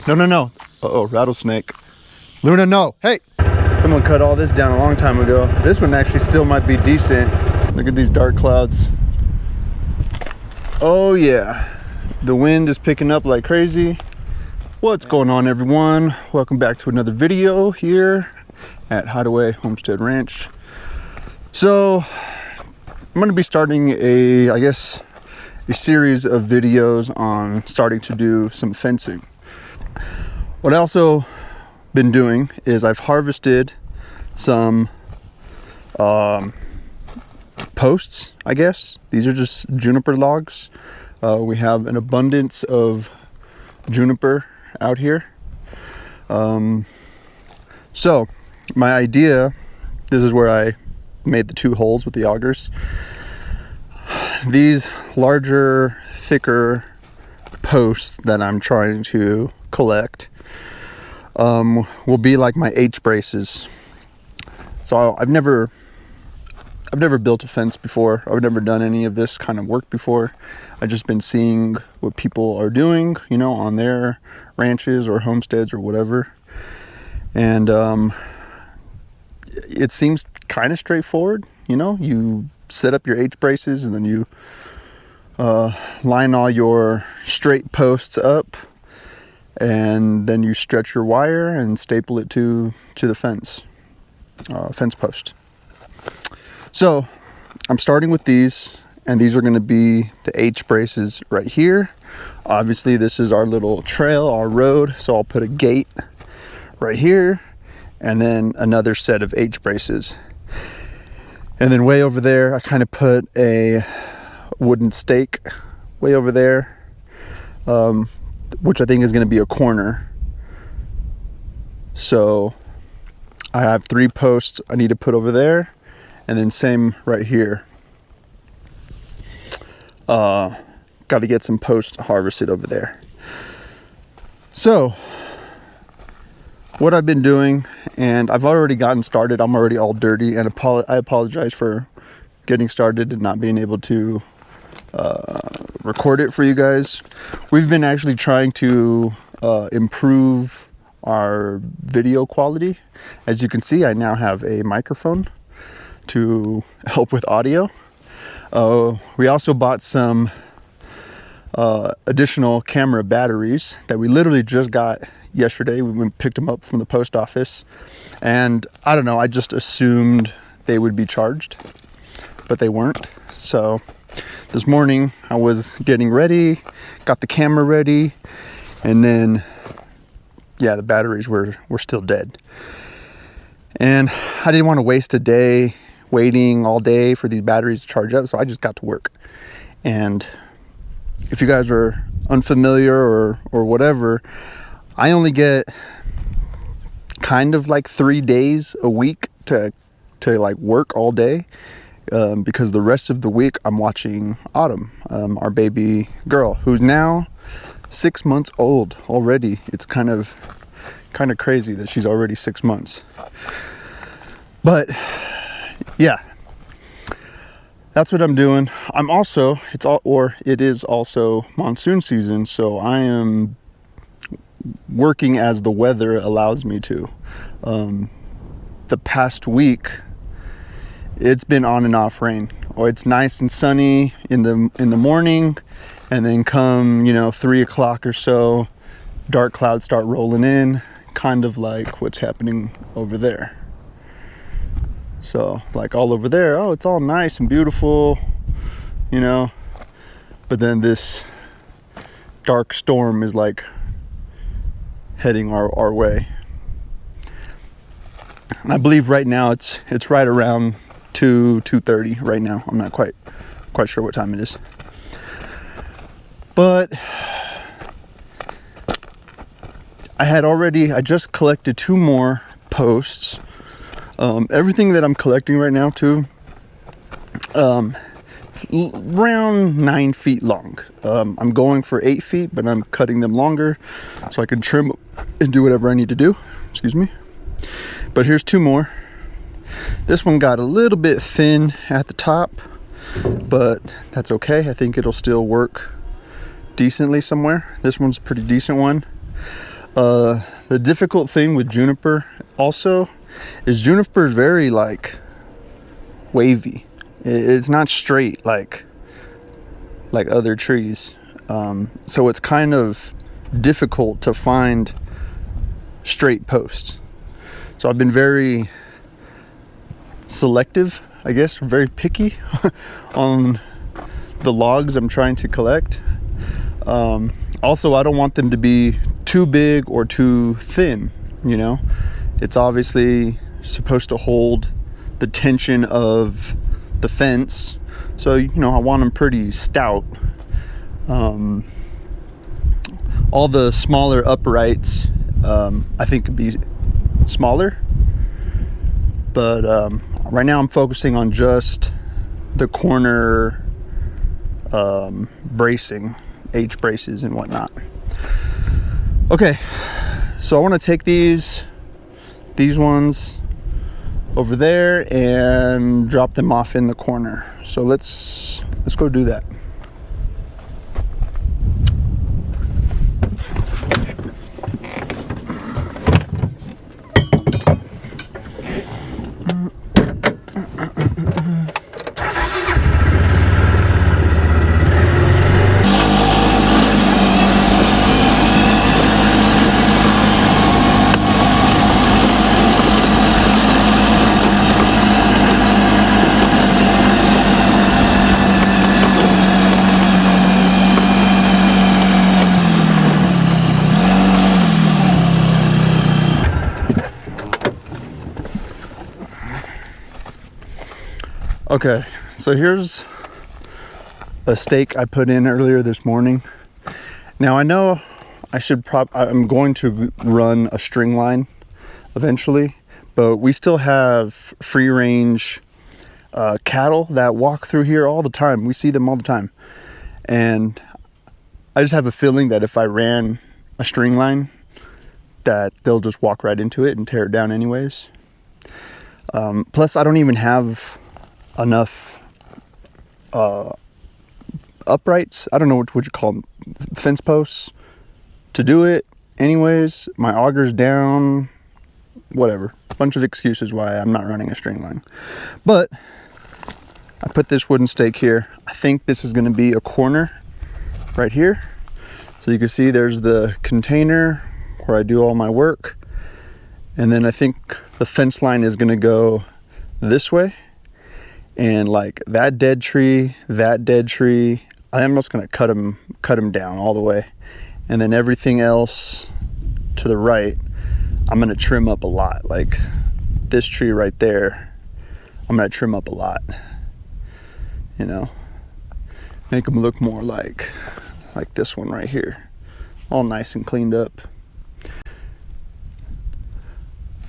No, no, no. Uh-oh, rattlesnake. Luna, no. Hey! Someone cut all this down a long time ago. This one actually still might be decent. Look at these dark clouds. Oh yeah. The wind is picking up like crazy. What's going on, everyone? Welcome back to another video here at Hideaway Homestead Ranch. So, I'm going to be starting a series of videos on starting to do some fencing. What I also been doing is I've harvested some posts, I guess. These are just juniper logs. We have an abundance of juniper out here. So my idea, this is where I made the 2 holes with the augers. These larger, thicker posts that I'm trying to collect will be like my H braces. So I've never built a fence before. I've never done any of this kind of work before. I've just been seeing what people are doing, you know, on their ranches or homesteads or whatever. And it seems kind of straightforward. You know, you set up your H braces and then you line all your straight posts up, and then you stretch your wire and staple it to the fence post. So I'm starting with these, and these are going to be the H braces right here. Obviously this is our little trail, our road, so I'll put a gate right here and then another set of H braces. And then way over there I kind of put a wooden stake way over there, which I think is going to be a corner. So I have 3 posts I need to put over there, and then same right here. Got to get some posts harvested over there. So what I've been doing, and I've already gotten started. I'm already all dirty, and I apologize for getting started and not being able to record it for you guys. We've been actually trying to improve our video quality. As you can see, I now have a microphone to help with audio. We also bought some additional camera batteries that we literally just got yesterday. We picked them up from the post office, and I don't know, I just assumed they would be charged, but they weren't. So this morning I was getting ready, got the camera ready, and then yeah, the batteries were still dead. And I didn't want to waste a day waiting all day for these batteries to charge up, so I just got to work. And if you guys are unfamiliar or whatever, I only get kind of like 3 days a week to like work all day, because the rest of the week I'm watching Autumn, our baby girl, who's now 6 months old already. It's kind of crazy that she's already 6 months. But yeah, that's what I'm doing. It is also monsoon season, so I am working as the weather allows me to. The past week it's been on and off rain, or it's nice and sunny in the morning, and then come 3 o'clock or so, dark clouds start rolling in, kind of like what's happening over there. So like all over there, oh, it's all nice and beautiful, but then this dark storm is like heading our way. And I believe right now it's right around 2:30 right now. I'm not quite sure what time it is, but I just collected 2 more posts. Everything that I'm collecting right now too, it's around 9 feet long. I'm going for 8 feet, but I'm cutting them longer so I can trim and do whatever I need to do. Excuse me. But here's 2 more. This one got a little bit thin at the top, but that's okay. I think it'll still work decently somewhere. This one's a pretty decent one. The difficult thing with juniper also is juniper is very like wavy. It's not straight like other trees. So it's kind of difficult to find straight posts. So I've been very selective, I guess, very picky on the logs I'm trying to collect. Also, I don't want them to be too big or too thin, you know. It's obviously supposed to hold the tension of the fence, so you know I want them pretty stout. All the smaller uprights I think could be smaller, but right now I'm focusing on just the corner bracing, H braces and whatnot. Okay, so I want to take these ones over there and drop them off in the corner. So let's go do that. Okay, so here's a stake I put in earlier this morning. Now I know I'm going to run a string line eventually, but we still have free range cattle that walk through here all the time. We see them all the time. And I just have a feeling that if I ran a string line, that they'll just walk right into it and tear it down anyways. Plus I don't even have enough uprights, I don't know what you call them, fence posts, to do it anyways. My auger's down, whatever, a bunch of excuses why I'm not running a string line. But I put this wooden stake here. I think this is going to be a corner right here, so you can see there's the container where I do all my work, and then I think the fence line is going to go this way. And like that dead tree, I'm just gonna cut them down all the way, and then everything else to the right, I'm gonna trim up a lot. Like this tree right there, I'm gonna trim up a lot. You know, make them look more like this one right here, all nice and cleaned up.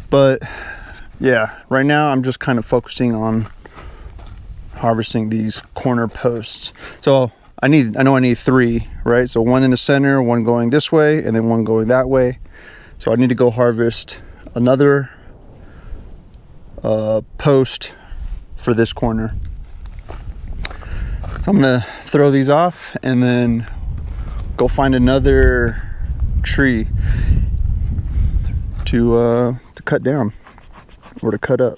But yeah, right now I'm just kind of focusing on harvesting these corner posts. So I know I need 3, right? So one in the center, one going this way, and then one going that way. So I need to go harvest another post for this corner. So I'm gonna throw these off and then go find another tree to cut down or to cut up.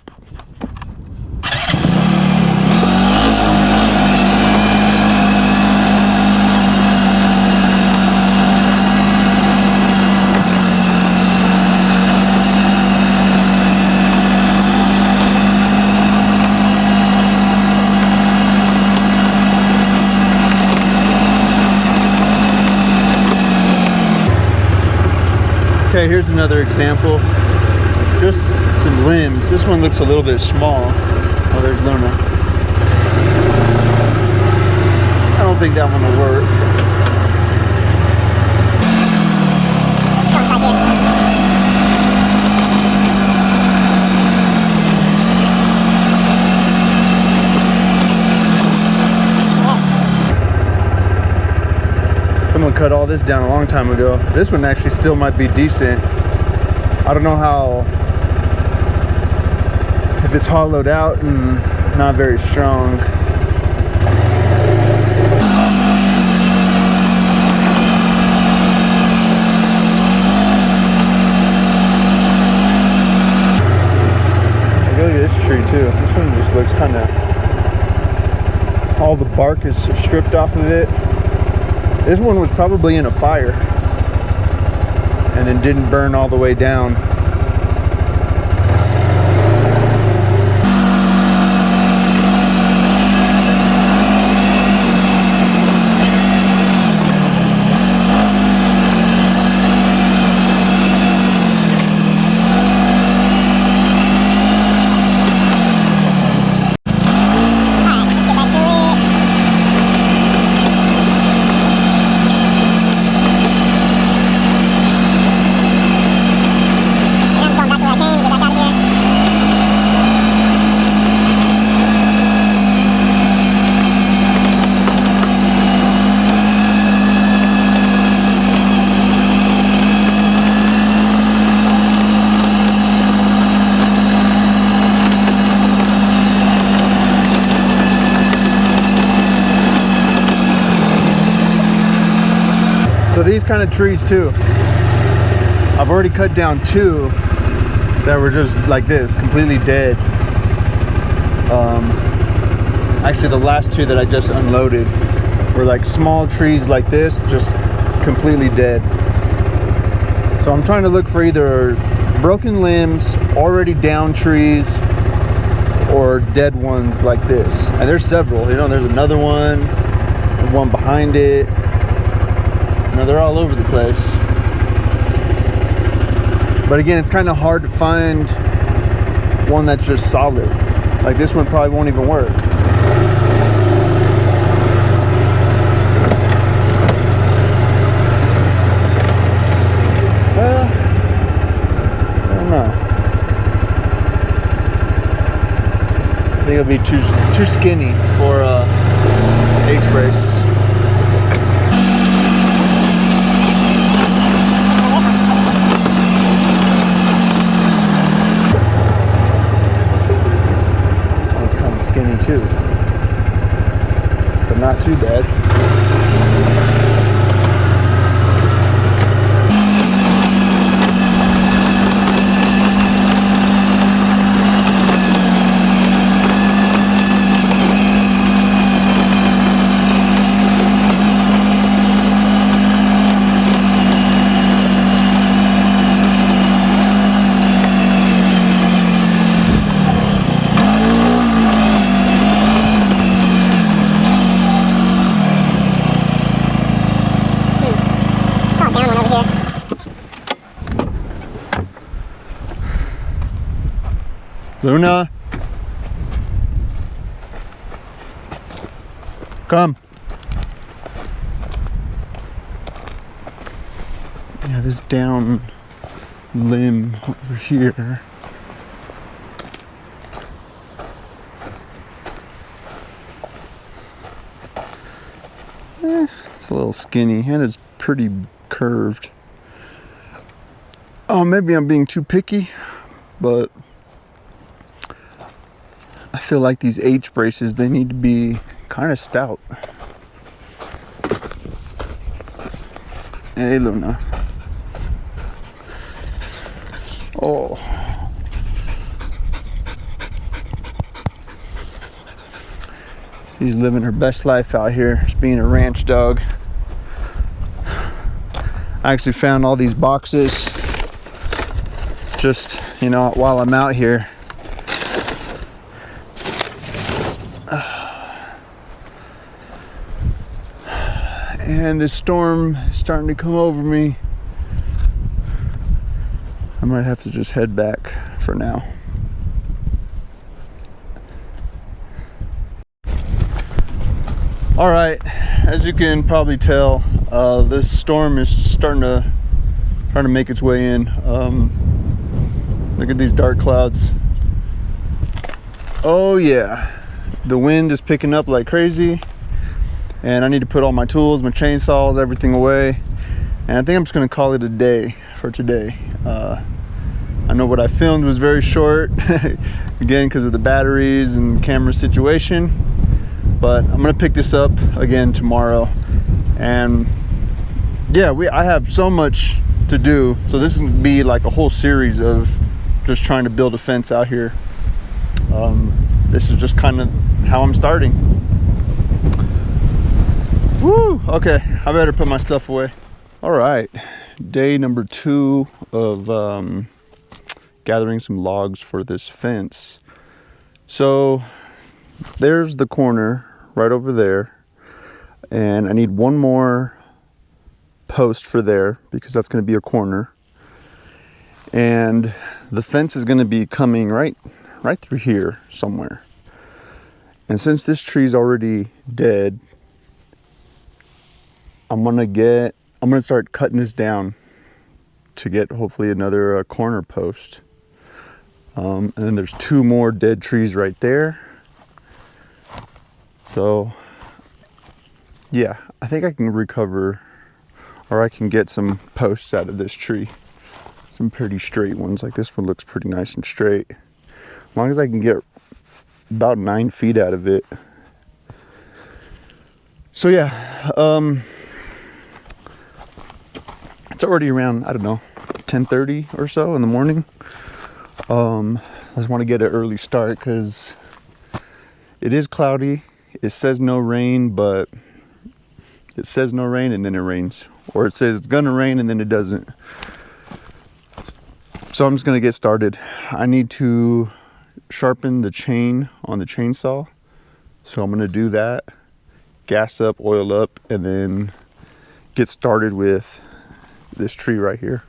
Okay, here's another example. Just some limbs. This one looks a little bit small. Oh, there's Luna. I don't think that one will work. Someone cut all this down a long time ago. This one actually still might be decent. I don't know if it's hollowed out and not very strong. tree too. This one just looks kind of, all the bark is stripped off of it. This one was probably in a fire and then didn't burn all the way down. So these kind of trees too, I've already cut down 2 that were just like this, completely dead. Actually the last 2 that I just unloaded were like small trees like this, just completely dead. So I'm trying to look for either broken limbs, already down trees, or dead ones like this. And there's several, you know, there's another one, and one behind it. You know, they're all over the place. But again, it's kind of hard to find one that's just solid. Like this one probably won't even work. Well, I don't know. I think it'll be too skinny for H-brace. Too, but not too bad. Luna, come. Yeah, this down limb over here. It's a little skinny and it's pretty curved. Oh, maybe I'm being too picky, but I feel like these H braces, they need to be kind of stout. Hey, Luna. Oh. She's living her best life out here, just being a ranch dog. I actually found all these boxes just, you know, while I'm out here. And the storm is starting to come over me. I might have to just head back for now. All right, as you can probably tell, this storm is starting to make its way in. Look at these dark clouds. Oh yeah, the wind is picking up like crazy. And I need to put all my tools, my chainsaws, everything away. And I think I'm just gonna call it a day for today. I know what I filmed was very short, again, because of the batteries and camera situation. But I'm gonna pick this up again tomorrow. And yeah, I have so much to do. So this is gonna be like a whole series of just trying to build a fence out here. This is just kind of how I'm starting. Woo! Okay, I better put my stuff away. All right, day number 2 of gathering some logs for this fence. So there's the corner right over there, and I need one more post for there because that's going to be a corner, and the fence is going to be coming right through here somewhere. And since this tree's already dead, I'm gonna start cutting this down to get hopefully another corner post. And then there's 2 more dead trees right there. So yeah, I think I can recover, or I can get some posts out of this tree. Some pretty straight ones, like this one looks pretty nice and straight. As long as I can get about 9 feet out of it. So yeah, it's already around, I don't know, 10:30 or so in the morning. I just want to get an early start because it is cloudy. It says no rain, but it says no rain and then it rains. Or it says it's gonna rain and then it doesn't. So I'm just gonna get started. I need to sharpen the chain on the chainsaw. So I'm gonna do that, gas up, oil up, and then get started with this tree right here.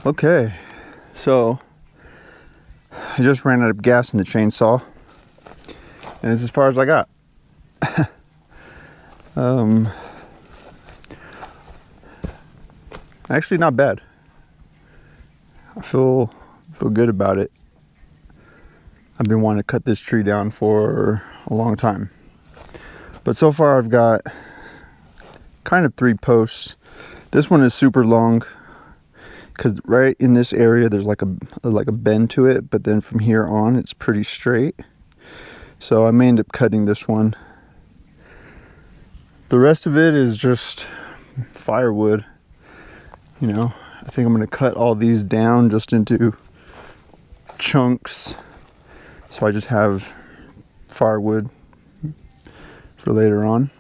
Okay, so I just ran out of gas in the chainsaw, and it's as far as I got. Actually, not bad. I feel good about it. I've been wanting to cut this tree down for a long time, but so far I've got kind of 3 posts. This one is super long, because right in this area there's like a bend to it, but then from here on it's pretty straight. So I may end up cutting this one. The rest of it is just firewood. You know, I think I'm gonna cut all these down just into chunks, so I just have firewood for later on.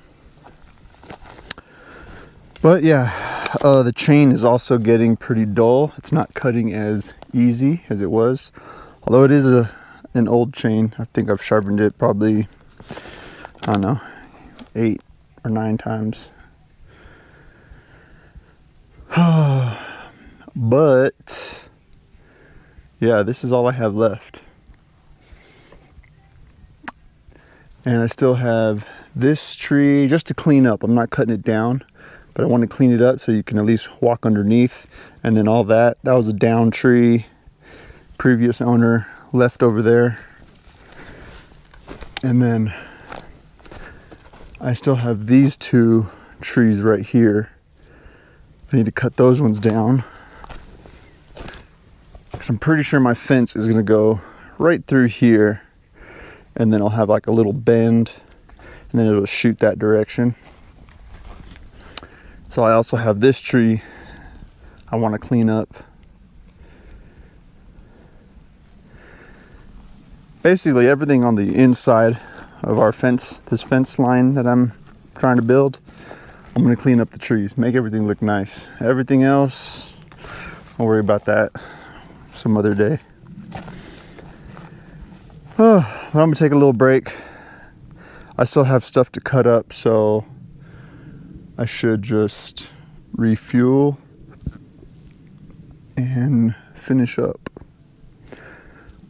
But yeah, the chain is also getting pretty dull. It's not cutting as easy as it was, although it is an old chain. I think I've sharpened it probably, I don't know, 8 or 9 times. But yeah, this is all I have left, and I still have this tree just to clean up. I'm not cutting it down, but I want to clean it up so you can at least walk underneath. And then all that was a down tree, previous owner left over there. And then I still have these 2 trees right here. I need to cut those ones down, because I'm pretty sure my fence is going to go right through here, and then I'll have like a little bend, and then it'll shoot that direction. So I also have this tree I want to clean up. Basically everything on the inside of our fence, this fence line that I'm trying to build, I'm going to clean up the trees, make everything look nice. Everything else, I'll worry about that some other day. I'm going to take a little break. I still have stuff to cut up, so I should just refuel and finish up.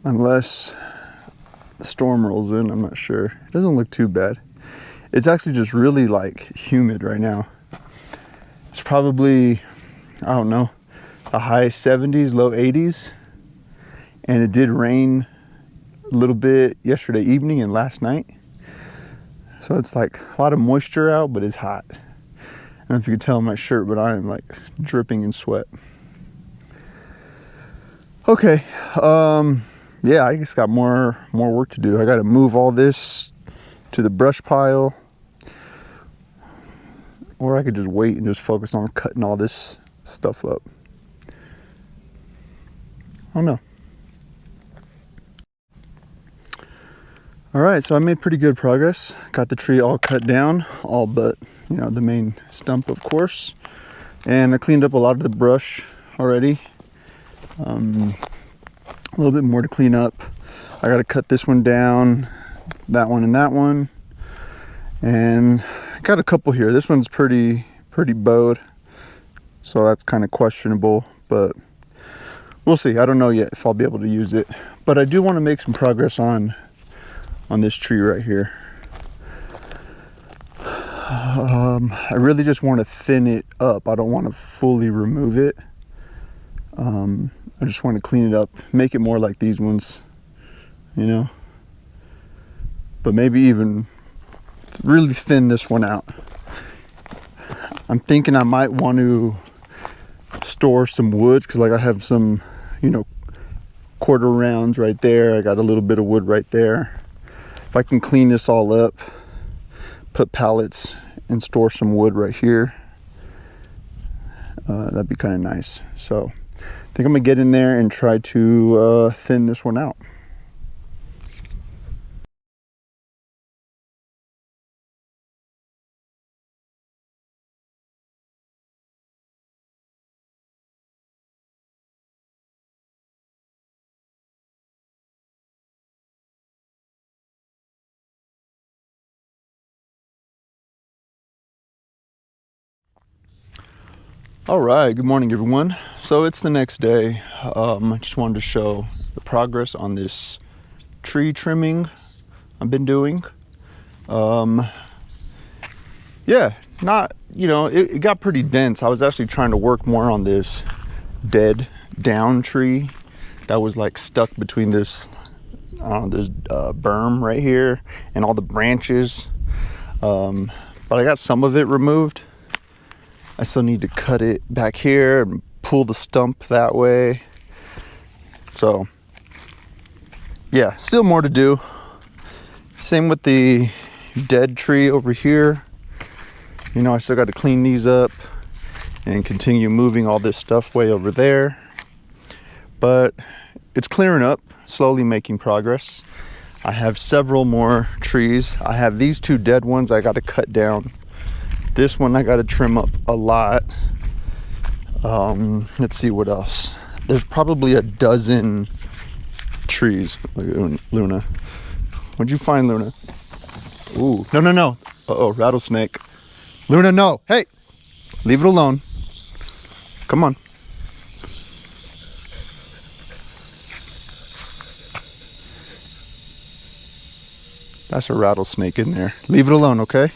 Unless the storm rolls in, I'm not sure. It doesn't look too bad. It's actually just really like humid right now. It's probably, I don't know, a high 70s, low 80s. And it did rain a little bit yesterday evening and last night. So it's like a lot of moisture out, but it's hot. I don't know if you can tell in my shirt, but I am like dripping in sweat. Okay, yeah, I just got more work to do. I got to move all this to the brush pile, or I could just wait and just focus on cutting all this stuff up. I don't know. All right, so I made pretty good progress. Got the tree all cut down, all but, you know, the main stump, of course. And I cleaned up a lot of the brush already. A little bit more to clean up. I got to cut this one down, that one and that one. And I got a couple here. This one's pretty bowed, so that's kind of questionable, but we'll see. I don't know yet if I'll be able to use it. But I do want to make some progress on this tree right here. I really just want to thin it up. I don't want to fully remove it. I just want to clean it up, make it more like these ones, you know, but maybe even really thin this one out. I'm thinking I might want to store some wood, because like I have some, you know, quarter rounds right there. I got a little bit of wood right there. If I can clean this all up, put pallets and store some wood right here, that'd be kind of nice. So I think I'm gonna get in there and try to thin this one out. All right, good morning everyone. So it's the next day. I just wanted to show the progress on this tree trimming I've been doing. Yeah, not, you know, it got pretty dense. I was actually trying to work more on this dead down tree that was like stuck between this berm right here and all the branches. But I got some of it removed. I still need to cut it back here and pull the stump that way. So yeah, still more to do. Same with the dead tree over here. You know, I still got to clean these up and continue moving all this stuff way over there. But it's clearing up, slowly making progress. I have several more trees. I have these two dead ones I got to cut down. This one I got to trim up a lot. Let's see what else. There's probably a dozen trees. Look at Luna. What'd you find, Luna? Ooh, no. Uh-oh, rattlesnake. Luna, no. Hey, leave it alone. Come on. That's a rattlesnake in there. Leave it alone, okay?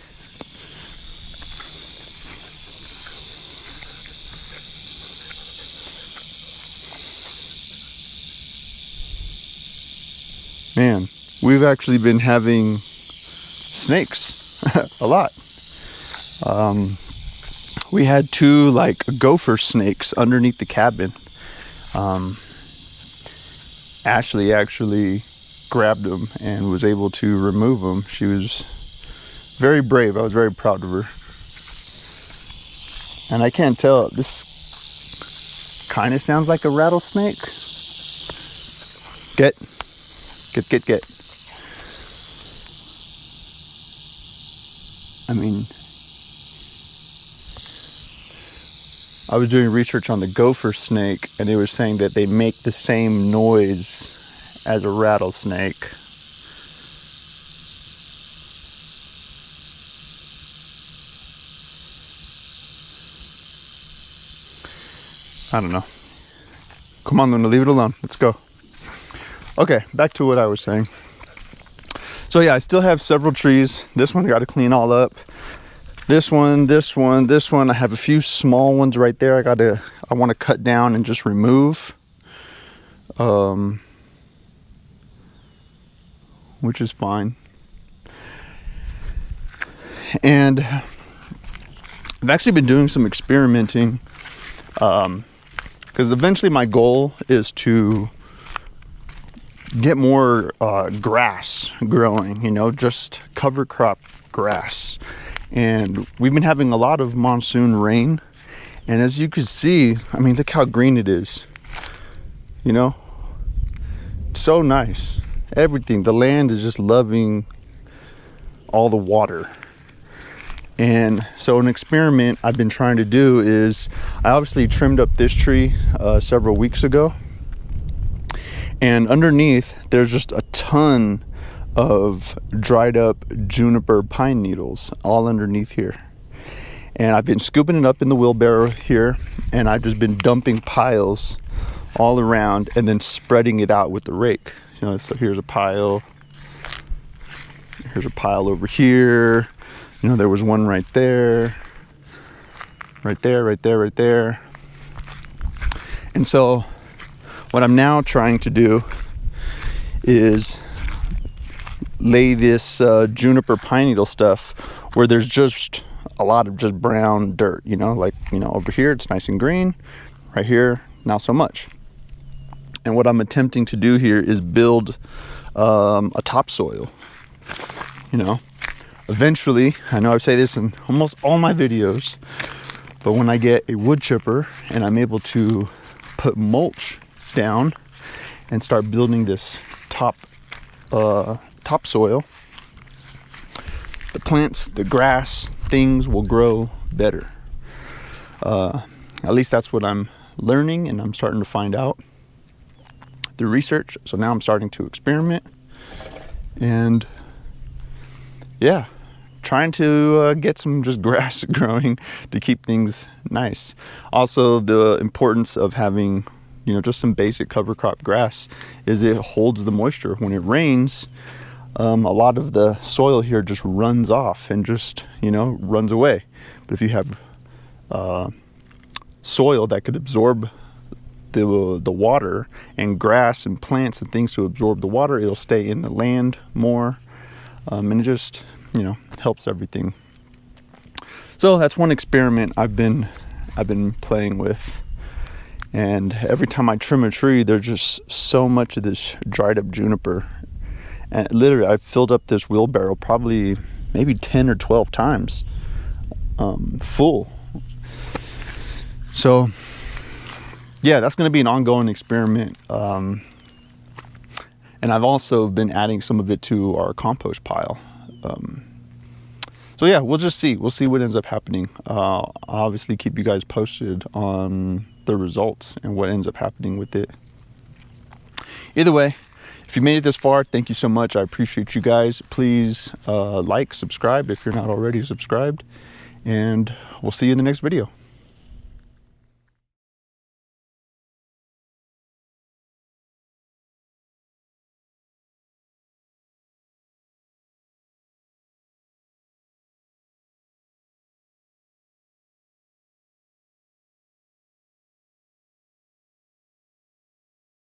Man, we've actually been having snakes a lot. We had two like gopher snakes underneath the cabin. Ashley actually grabbed them and was able to remove them. She was very brave. I was very proud of her. And I can't tell, this kind of sounds like a rattlesnake. Get. I mean, I was doing research on the gopher snake, and they were saying that they make the same noise as a rattlesnake. I don't know. Come on, Luna, leave it alone. Let's go. Okay, back to what I was saying. So yeah, I still have several trees. This one I got to clean all up. This one. I have a few small ones right there. I want to cut down and just remove. Which is fine. And I've actually been doing some experimenting. Because eventually my goal is to get more grass growing, just cover crop grass. And we've been having a lot of monsoon rain, and as you can see, I mean, look how green it is. So nice. Everything, the land is just loving all the water. And so an experiment I've been trying to do is, I obviously trimmed up this tree several weeks ago, and underneath there's just a ton of dried up juniper pine needles all underneath here. And I've been scooping it up in the wheelbarrow here, and I've just been dumping piles all around and then spreading it out with the rake. So here's a pile over here. There was one right there. And so what I'm now trying to do is lay this juniper pine needle stuff where there's just a lot of just brown dirt, over here it's nice and green, right here not so much. And what I'm attempting to do here is build a topsoil. Eventually, I know I say this in almost all my videos, but when I get a wood chipper and I'm able to put mulch down and start building this topsoil, the plants, the grass, things will grow better. At least that's what I'm learning, and I'm starting to find out through research. So now I'm starting to experiment, and yeah, trying to get some just grass growing to keep things nice. Also, the importance of having just some basic cover crop grass is it holds the moisture. When it rains, a lot of the soil here just runs off and just runs away. But if you have soil that could absorb the water, and grass and plants and things to absorb the water, it'll stay in the land more, and it just helps everything. So that's one experiment I've been playing with. And every time I trim a tree, there's just so much of this dried up juniper. And literally, I've filled up this wheelbarrow probably maybe 10 or 12 times full. So yeah, that's going to be an ongoing experiment. And I've also been adding some of it to our compost pile. So yeah, we'll see what ends up happening. I'll obviously keep you guys posted on the results and what ends up happening with it. Either way, if you made it this far, thank you so much. I appreciate you guys. Please subscribe if you're not already subscribed, and we'll see you in the next video.